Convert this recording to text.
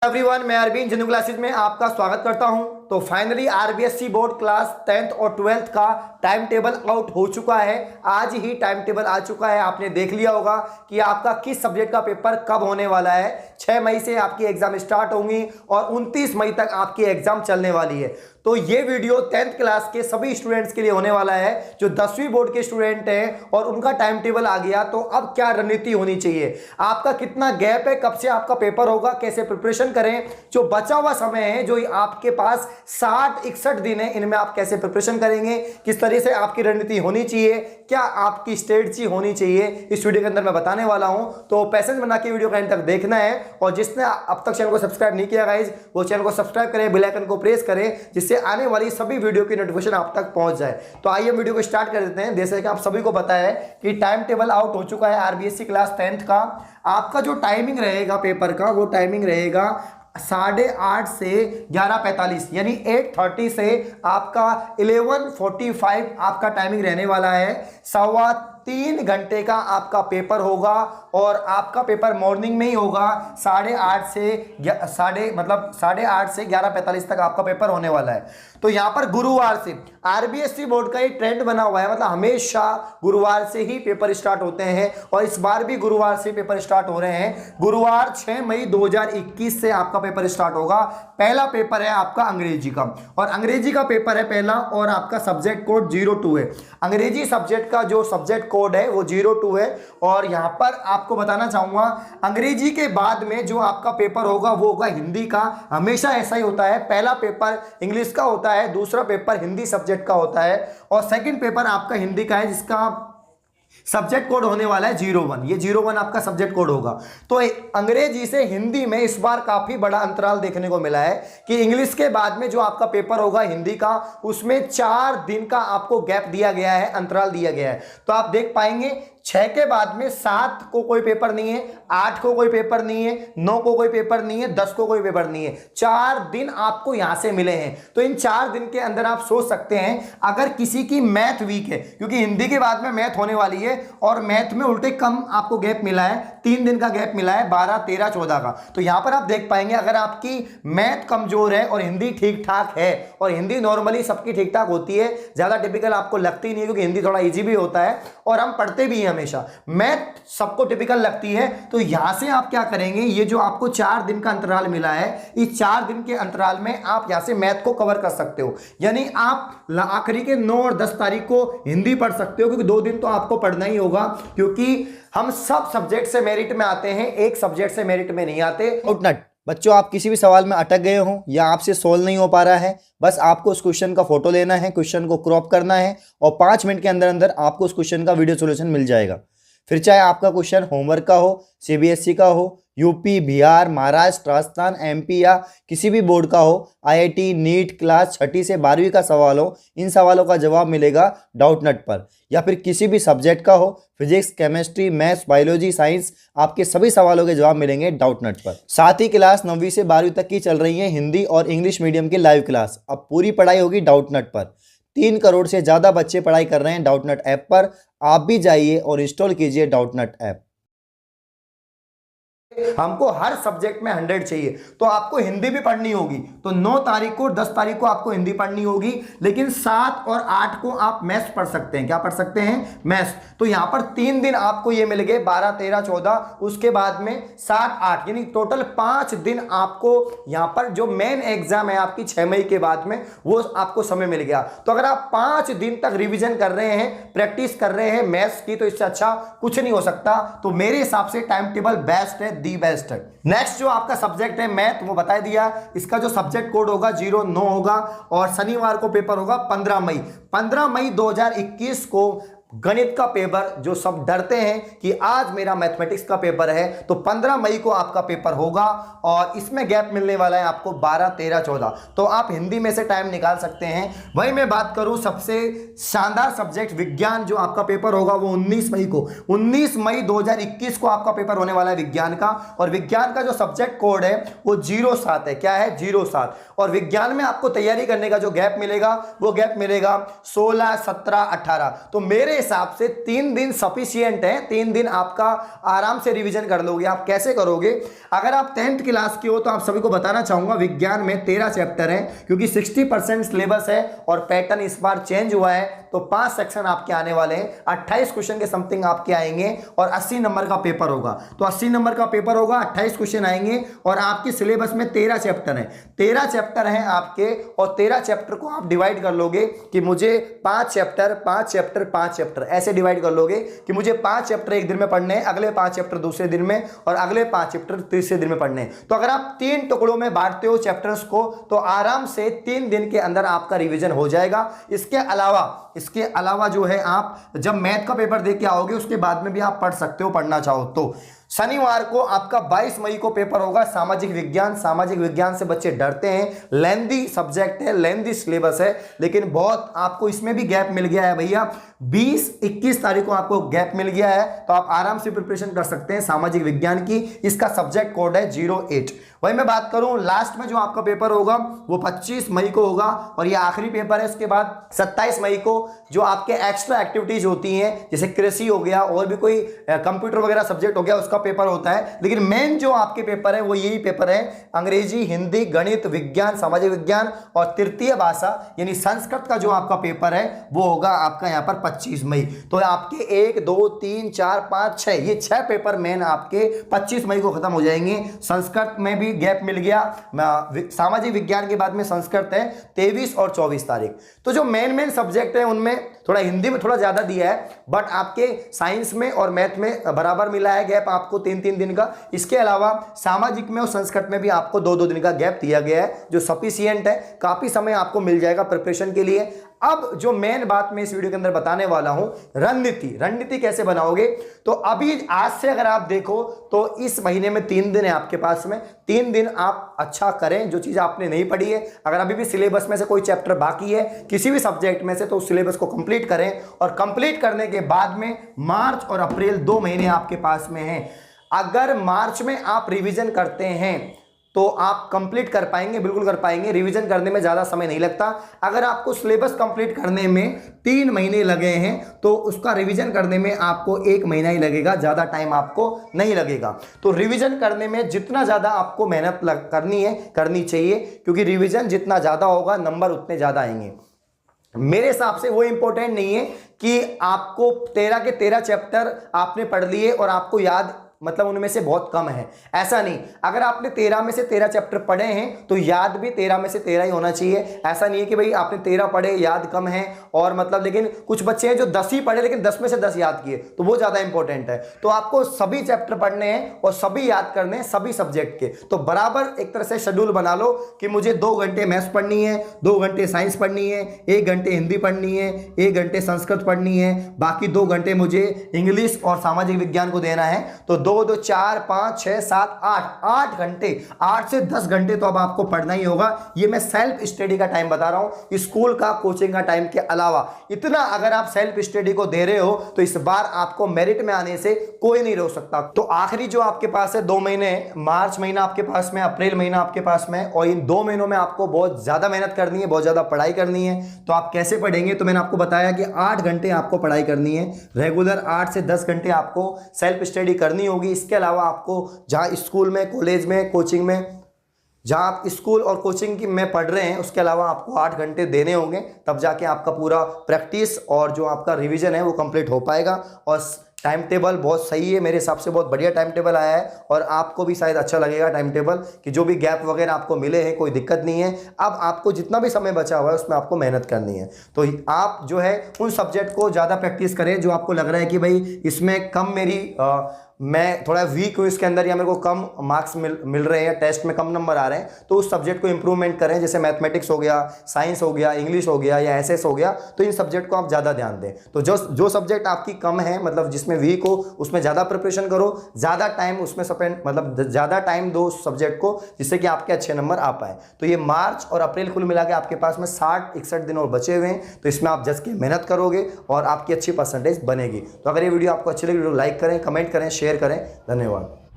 Everyone, मैं अरविंद जनु classes में आपका स्वागत करता हूं। तो finally RBSC board class 10th और 12th का टाइम टेबल आउट हो चुका है। आज ही टाइम टेबल आ चुका है। आपने देख लिया होगा कि आपका किस सब्जेक्ट का पेपर कब होने वाला है। 6 मई से आपकी एग्जाम स्टार्ट होंगी और 29 मई तक आपकी एग्जाम चलने वाली है। तो ये वीडियो 10th क्लास के सभी स्टूडेंट्स के लिए होने वाला है जो 10वीं बोर्ड के स्टूडेंट हैं और उनका टाइम टेबल आ गया। तो अब क्या रणनीति होनी चाहिए, आपका कितना गैप है, कब से आपका पेपर होगा, कैसे प्रिपरेशन करें, जो बचा हुआ समय है, जो आपके पास 60-61 दिन है, इनमें आप कैसे प्रिपरेशन करेंगे, किस तरह से आपकी रणनीति होनी चाहिए, क्या आपकी स्ट्रेटजी होनी चाहिए, इस वीडियो के अंदर मैं बताने वाला हूं। तो पैसेंस बना के वीडियो को एंड तक देखना है और जिसने अब तक चैनल को सब्सक्राइब नहीं किया गाइस, वो चैनल को सब्सक्राइब करें, बेल आइकन को प्रेस करें, जिससे आने वाली सभी वीडियो की नोटिफिकेशन आप तक पहुंच जाए। तो आइए वीडियो को स्टार्ट कर देते हैं। जैसे कि आप सभी को पता है कि टाइम टेबल आउट हो चुका है आरबीएससी क्लास 10th का। आपका जो टाइमिंग रहेगा पेपर का, वो टाइमिंग रहेगा 8:30 से 11:45, यानी 8:30 से आपका 11:45 आपका टाइमिंग रहने वाला है। 3.25 घंटे का आपका पेपर होगा और आपका पेपर मॉर्निंग में ही होगा। 8:30 से 11:45 तक आपका पेपर होने वाला है। तो यहां पर गुरुवार से आरबीएससी बोर्ड का एक ट्रेंड बना हुआ है, मतलब हमेशा गुरुवार से ही पेपर स्टार्ट होते हैं और इस बार भी गुरुवार से पेपर स्टार्ट हो रहे हैं। गुरुवार 6 मई 2021 से आपका पेपर स्टार्ट होगा। पहला पेपर है आपका अंग्रेजी का और अंग्रेजी का पेपर है पहला और आपका सब्जेक्ट कोड 02 है। अंग्रेजी सब्जेक्ट का जो सब्जेक्ट कोड है वो 02 है। और यहां पर आपको बताना चाहूंगा, अंग्रेजी के बाद में जो आपका पेपर होगा वो होगा हिंदी का। हमेशा ऐसा ही होता है, पहला पेपर इंग्लिश का होता है, दूसरा पेपर हिंदी सब्जेक्ट का होता है और सेकंड पेपर आपका हिंदी का है, जिसका सब्जेक्ट कोड होने वाला है 01। ये 01 आपका सब्जेक्ट कोड होगा। तो अंग्रेजी से हिंदी में इस बार काफी बड़ा अंतराल देखने को मिला है कि इंग्लिश के बाद में जो आपका पेपर होगा हिंदी का, उसमें 4 दिन का आपको गैप दिया गया है, अंतराल दिया गया है। तो आप देख पाएंगे 6 के बाद में 7 को कोई पेपर नहीं है, 8 को कोई पेपर नहीं है, 9 को कोई पेपर नहीं है, 10 को कोई पेपर नहीं है। 4 दिन आपको यहां से मिले हैं। तो इन 4 दिन के अंदर आप सोच सकते हैं, अगर किसी की मैथ वीक है, क्योंकि हिंदी के बाद में मैथ होने वाली है और मैथ में उल्टे कम आपको गैप मिला है, 3 दिन का गैप मिला है, 12, 13, 14 का। तो यहां पर आप देख पाएंगे, अगर आपकी मैथ कमजोर है और हिंदी ठीक ठाक है, और हिंदी नॉर्मली सबकी ठीक ठाक होती है, ज्यादा टिपिकल आपको लगती नहीं है, क्योंकि हिंदी थोड़ा इजी भी होता है और हम पढ़ते भी हैं हमेशा, मैथ सबको टिपिकल लगती है। तो यहां से आप क्या करेंगे, ये जो आपको 4 दिन का अंतराल मिला है, इस 4 दिन के अंतराल में आप यहां से मैथ को कवर कर सकते हो। यानी आप आखिरी के 9 और 10 तारीख को हिंदी पढ़ सकते हो, क्योंकि 2 दिन तो आपको पढ़ना ही होगा, क्योंकि हम सब सब्जेक्ट से मेरिट में आते हैं, एक सब्जेक्ट से मेरिट में नहीं आते। आउटनट बच्चों, आप किसी भी सवाल में अटक गए हो या आपसे सोल्व नहीं हो पा रहा है, बस आपको उस क्वेश्चन का फोटो लेना है, क्वेश्चन को क्रॉप करना है और 5 मिनट के अंदर अंदर आपको उस क्वेश्चन का वीडियो सॉल्यूशन मिल जाएगा। फिर चाहे आपका क्वेश्चन होमवर्क का हो, सीबीएसई का हो, यूपी, बिहार, महाराष्ट्र, राजस्थान, एमपी या किसी भी बोर्ड का हो, आईआईटी, नीट, क्लास 6ठी से 12वीं का सवाल हो, इन सवालों का जवाब मिलेगा डाउटनट पर। या फिर किसी भी सब्जेक्ट का हो, physics, chemistry, maths, biology, science, आपके सभी सवालों के जवाब मिलेंगे डाउटनट पर। साथ ही क्लास 9वीं से 12वीं तक की चल रही है हिंदी और इंग्लिश मीडियम की लाइव क्लास। अब पूरी पढ़ाई होगी डाउटनट पर। 3 करोड़ से ज़्यादा बच्चे पढ़ाई कर रहे हैं डाउटनट ऐप पर। आप भी जाइए और इंस्टॉल कीजिए डाउटनट ऐप। हमको हर सब्जेक्ट में 100 चाहिए, तो आपको हिंदी भी पढ़नी होगी। तो 9 तारीख को, 10 तारीख को आपको हिंदी पढ़नी होगी, लेकिन 7 और 8 को आप मैथ्स पढ़ सकते हैं। क्या पढ़ सकते हैं? मैथ्स। तो यहां पर 3 दिन आपको ये मिल गए, 12, 13, 14, उसके बाद में 7, 8, यानी टोटल 5 दिन आपको यहां पर जो मेन एग्जाम है आपकी 6 मई के बाद में, वो आपको समय मिल गया। तो अगर आप 5 दिन तक रिविजन कर रहे हैं, प्रैक्टिस कर रहे हैं मैथ्स की, तो इससे अच्छा कुछ नहीं हो सकता। तो मेरे हिसाब से टाइम टेबल बेस्ट है, दी बेस्ट है। नेक्स्ट जो आपका सब्जेक्ट है मैथ, वो बता दिया, इसका जो सब्जेक्ट कोड होगा 09 होगा और शनिवार को पेपर होगा 15 मई। 15 मई 2021 को गणित का पेपर, जो सब डरते हैं कि आज मेरा मैथमेटिक्स का पेपर है, तो 15 मई को आपका पेपर होगा और इसमें गैप मिलने वाला है आपको 12, 13, 14। तो आप हिंदी में से टाइम निकाल सकते हैं। वही मैं बात करूं, सबसे शानदार सब्जेक्ट विज्ञान, जो आपका पेपर होगा वो 19 मई को, 19 मई 2021 को आपका पेपर होने वाला है विज्ञान का। और विज्ञान का जो सब्जेक्ट कोड है वो 07 है। क्या है? 07। और विज्ञान में आपको तैयारी करने का जो गैप मिलेगा, वो गैप मिलेगा 16, 17, 18। तो मेरे हिसाब से 3 दिन सफिशियंट है, 3 दिन आपका आराम से रिवीजन कर लोगे। आप कैसे करोगे? अगर आप 10th क्लास के हो तो आप सभी को बताना चाहूंगा विज्ञान में 13 चैप्टर है, क्योंकि 60% सिलेबस है और पैटर्न इस बार चेंज हुआ है, तो 5 सेक्शन आपके आने वाले हैं। 28 क्वेश्चन के समथिंग आपके आएंगे और 80 नंबर का पेपर होगा। तो 80 नंबर का पेपर होगा, 28 क्वेश्चन आएंगे और आपके सिलेबस में 13 चैप्टर हैं। 13 चैप्टर हैं आपके, और 13 चैप्टर को आप डिवाइड कर लोगे कि मुझे 5 चैप्टर 5 चैप्टर 5 चैप्टर ऐसे डिवाइड कर लोगे कि मुझे 5 चैप्टर एक दिन में पढ़ने हैं, अगले 5 चैप्टर दूसरे दिन में और अगले 5 चैप्टर तीसरे दिन में पढ़ने हैं। तो अगर आप 3 टुकड़ों में बांटते हो चैप्टर्स को तो आराम से 3 दिन के अंदर आपका रिवीजन हो जाएगा। इसके अलावा जो है आप जब मैथ का पेपर दे के आओगे उसके बाद में भी आप पढ़ सकते हो, पढ़ना चाहो तो। शनिवार को आपका 22 मई को पेपर होगा सामाजिक विज्ञान। सामाजिक विज्ञान से बच्चे डरते हैं, लेंदी सब्जेक्ट है, लेंदी सिलेबस है, लेकिन बहुत आपको इसमें भी गैप मिल गया है भैया। 20-21 तारीख को आपको गैप मिल गया है, तो आप आराम से प्रिपरेशन कर सकते हैं सामाजिक विज्ञान की। इसका सब्जेक्ट कोड है 08। वही मैं बात करूं लास्ट में जो आपका पेपर होगा वो 25 मई को होगा और ये आखिरी पेपर है। उसके बाद 27 मई को जो आपके एक्स्ट्रा एक्टिविटीज होती हैं, जैसे कृषि हो गया और भी कोई कंप्यूटर वगैरह सब्जेक्ट हो गया, उसका पेपर होता है। लेकिन मेन जो आपके पेपर है वो यही पेपर है, अंग्रेजी, हिंदी, गणित, विज्ञान, सामाजिक विज्ञान और तृतीय भाषा यानी संस्कृत का जो आपका पेपर है वो होगा आपका यहाँ पर 25 मई। तो आपके 1 2 3 4 5 6 ये 6 पेपर मेन आपके 25 मई को खत्म हो जाएंगे। संस्कृत में भी गैप मिल गया, सामाजिक विज्ञान के बाद में संस्कृत है 23 और 24 तारीख। तो जो मेन सब्जेक्ट है उनमें थोड़ा हिंदी में थोड़ा ज्यादा दिया है, बट आपके साइंस में और मैथ में बराबर मिला है गैप आपको 3-3 दिन का। इसके अलावा सामाजिक में और संस्कृत में भी आपको 2-2 दिन का गैप दिया गया है, जो सफिशियंट है। काफी समय आपको मिल जाएगा प्रिपरेशन के लिए। अब जो मेन बात मैं इस वीडियो के अंदर बताने वाला हूं, रणनीति कैसे बनाओगे। तो अभी आज से अगर आप देखो तो इस महीने में 3 दिन है आपके पास में, 3 दिन आप अच्छा करें जो चीज आपने नहीं पढ़ी है। अगर अभी भी सिलेबस में से कोई चैप्टर बाकी है किसी भी सब्जेक्ट में से, तो उस सिलेबस को कंप्लीट करें। और कंप्लीट करने के बाद में मार्च और अप्रैल 2 महीने आपके पास में हैं। अगर मार्च में आप रिवीजन करते हैं तो आप कंप्लीट कर पाएंगे, बिल्कुल कर पाएंगे। रिवीजन करने में ज्यादा समय नहीं लगता। अगर आपको सिलेबस कंप्लीट करने में 3 महीने लगे हैं तो उसका रिवीजन करने में आपको 1 महीना ही लगेगा, ज्यादा टाइम आपको नहीं लगेगा। तो रिवीजन करने में जितना ज्यादा आपको मेहनत करनी चाहिए, क्योंकि रिवीजन जितना ज्यादा होगा नंबर उतने ज्यादा आएंगे। मेरे हिसाब से वो इंपॉर्टेंट नहीं है कि आपको 13 के 13 चैप्टर आपने पढ़ लिए और आपको याद मतलब उनमें से बहुत कम है, ऐसा नहीं। अगर आपने 13 में से 13 चैप्टर पढ़े हैं तो याद भी 13 में से 13 ही होना चाहिए। ऐसा नहीं है कि भाई आपने 13 पढ़े याद कम है और मतलब, लेकिन कुछ बच्चे हैं जो 10 ही पढ़े लेकिन 10 में से 10 याद किए, तो वो ज्यादा इंपॉर्टेंट है। तो आपको सभी चैप्टर पढ़ने हैं और सभी याद करने हैं, सभी सब्जेक्ट के। तो बराबर एक तरह से शेड्यूल बना लो कि मुझे 2 घंटे मैथ्स पढ़नी है, 2 घंटे साइंस पढ़नी है, 1 घंटे हिंदी पढ़नी है, 1 घंटे संस्कृत पढ़नी है, बाकी 2 घंटे मुझे इंग्लिश और सामाजिक विज्ञान को देना है। तो 2 2 4 5 6 7 8 घंटे, 8 से 10 घंटे तो अब आपको पढ़ना ही होगा। ये मैं सेल्फ स्टडी का टाइम बता रहा हूं, स्कूल का कोचिंग का टाइम के अलावा। इतना अगर आप सेल्फ स्टडी को दे रहे हो तो इस बार आपको मेरिट में आने से कोई नहीं रोक सकता। तो आखिरी जो आपके पास है 2 महीने, मार्च महीना आपके पास में, अप्रैल महीना आपके पास में, और इन 2 महीनों में आपको बहुत ज्यादा मेहनत करनी है, बहुत ज्यादा पढ़ाई करनी है। तो आप कैसे पढ़ेंगे? तो मैंने आपको बताया कि 8 घंटे आपको पढ़ाई करनी है रेगुलर, 8 से 10 घंटे आपको सेल्फ स्टडी करनी होगी। इसके अलावा आपको जहां स्कूल में, कॉलेज में, कोचिंग में, जहां आप स्कूल और कोचिंग की में पढ़ रहे हैं उसके अलावा आपको 8 घंटे देने होंगे, तब जाके आपका पूरा प्रैक्टिस और जो आपका रिवीजन है वो कंप्लीट हो पाएगा। और टाइम टेबल बहुत सही है, मेरे हिसाब से बहुत बढ़िया टाइम टेबल आया है और आपको भी शायद अच्छा लगेगा टाइम टेबल, कि जो भी गैप वगैरह आपको मिले हैं कोई दिक्कत नहीं है। अब आपको जितना भी समय बचा हुआ है उसमें आपको मेहनत करनी है। तो आप जो है उन सब्जेक्ट को ज़्यादा प्रैक्टिस करें जो आपको लग रहा है कि भाई इसमें कम मैं थोड़ा वीक हूँ इसके अंदर, या मेरे को कम मार्क्स मिल रहे हैं, टेस्ट में कम नंबर आ रहे हैं, तो उस सब्जेक्ट को इंप्रूवमेंट करें। जैसे मैथमेटिक्स हो गया, साइंस हो गया, इंग्लिश हो गया या एसएस हो गया, तो इन सब्जेक्ट को आप ज़्यादा ध्यान दें। तो जो सब्जेक्ट आपकी कम है, मतलब जिसमें वीक हो, उसमें ज़्यादा प्रिपरेशन करो, ज़्यादा टाइम उसमें मतलब ज़्यादा टाइम दो उस सब्जेक्ट को, जिससे कि आपके अच्छे नंबर आ पाए। तो ये मार्च और अप्रैल कुल मिला के आपके पास में 60-61 दिन और बचे हुए हैं, तो इसमें आप जस की मेहनत करोगे और आपकी अच्छी परसेंटेज बनेगी। तो अगर ये वीडियो आपको अच्छी लगी, वीडियो लाइक करें, कमेंट करें, शेयर करें। धन्यवाद।